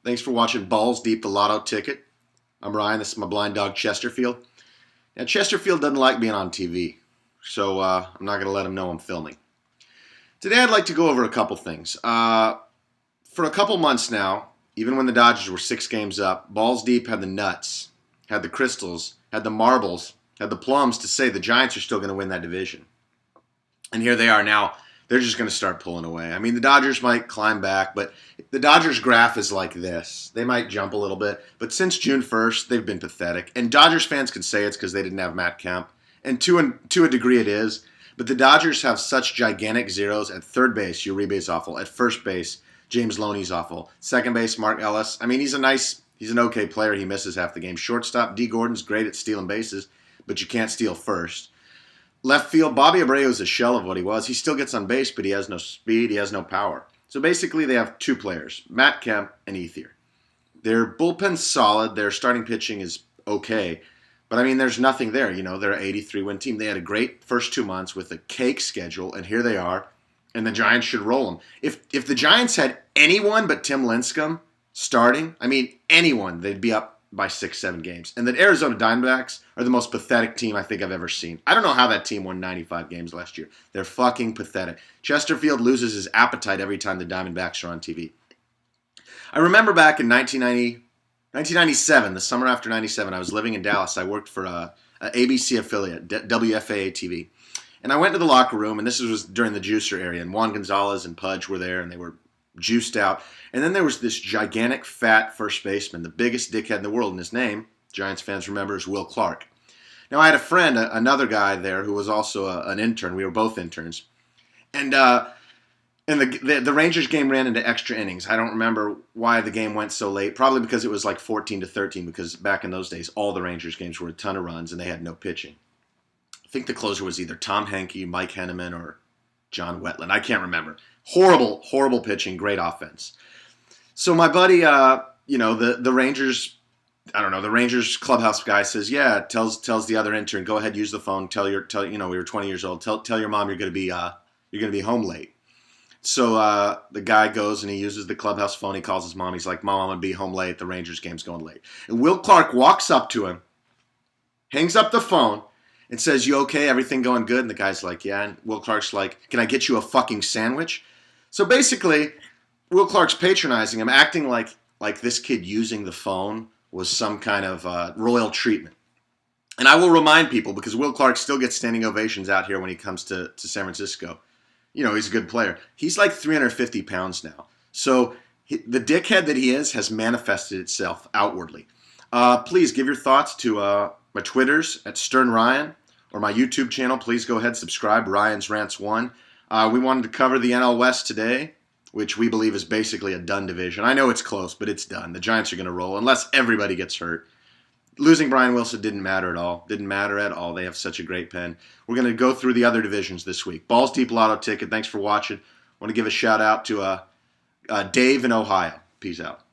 Thanks for watching Balls Deep, the Lotto Ticket. I'm Ryan. This is my blind dog, Chesterfield. Now, Chesterfield doesn't like being on TV, so I'm not going to let him know I'm filming. Today, I'd like to go over a couple things. For a couple months now, even when the Dodgers were 6 games up, Balls Deep had the nuts, had the crystals, had the marbles, had the plums to say the Giants are still going to win that division. And here they are now. They're just going to start pulling away. I mean, the Dodgers might climb back, but the Dodgers graph is like this. They might jump a little bit, but since June 1st, they've been pathetic. And Dodgers fans can say it's because they didn't have Matt Kemp. And to a degree it is. But the Dodgers have such gigantic zeros. At third base, Uribe's awful. At first base, James Loney's awful. Second base, Mark Ellis. I mean, he's an okay player. He misses half the game. Shortstop, D. Gordon's great at stealing bases, but you can't steal first. Left field, Bobby Abreu is a shell of what he was. He still gets on base, but he has no speed. He has no power. So basically, they have 2 players, Matt Kemp and Ethier. Their bullpen's solid. Their starting pitching is okay. But, I mean, there's nothing there. You know, they're an 83-win team. They had a great first 2 months with a cake schedule, and here they are, and the Giants should roll them. If the Giants had anyone but Tim Lincecum starting, I mean, anyone, they'd be up by 6-7 games. And the Arizona Diamondbacks are the most pathetic team I think I've ever seen. I don't know how that team won 95 games last year. They're fucking pathetic. Chesterfield loses his appetite every time the Diamondbacks are on TV. I remember back in 1997, the summer after 97, I was living in Dallas. I worked for a ABC affiliate, WFAA TV. And I went to the locker room, and this was during the juicer area, and Juan Gonzalez and Pudge were there, and they were juiced out. And then there was this gigantic, fat first baseman, the biggest dickhead in the world, and his name, Giants fans remember, is Will Clark. Now, I had a friend, another guy there, who was also an intern. We were both interns. And the Rangers game ran into extra innings. I don't remember why the game went so late. Probably because it was like 14-13, because back in those days, all the Rangers games were a ton of runs, and they had no pitching. I think the closer was either Tom Henke, Mike Henneman, or John Wetland. I can't remember. Horrible, horrible pitching, great offense. So my buddy, the Rangers, the Rangers clubhouse guy says, yeah, tells the other intern, go ahead, use the phone, we were 20 years old, tell your mom you're gonna be home late. So the guy goes and he uses the clubhouse phone. He calls his mom. He's like, Mom, I'm gonna be home late. The Rangers game's going late. And Will Clark walks up to him, hangs up the phone, and says, you okay? Everything going good? And the guy's like, yeah. And Will Clark's like, can I get you a fucking sandwich? So basically, Will Clark's patronizing him, acting like this kid using the phone was some kind of royal treatment. And I will remind people, because Will Clark still gets standing ovations out here when he comes to San Francisco. You know, he's a good player. He's like 350 pounds now. So the dickhead that he is has manifested itself outwardly. Please give your thoughts to my Twitters at Stern Ryan or my YouTube channel. Please go ahead, subscribe, Ryan's Rants 1. We wanted to cover the NL West today, which we believe is basically a done division. I know it's close, but it's done. The Giants are going to roll unless everybody gets hurt. Losing Brian Wilson didn't matter at all. Didn't matter at all. They have such a great pen. We're going to go through the other divisions this week. Balls Deep Lotto Ticket. Thanks for watching. I want to give a shout out to Dave in Ohio. Peace out.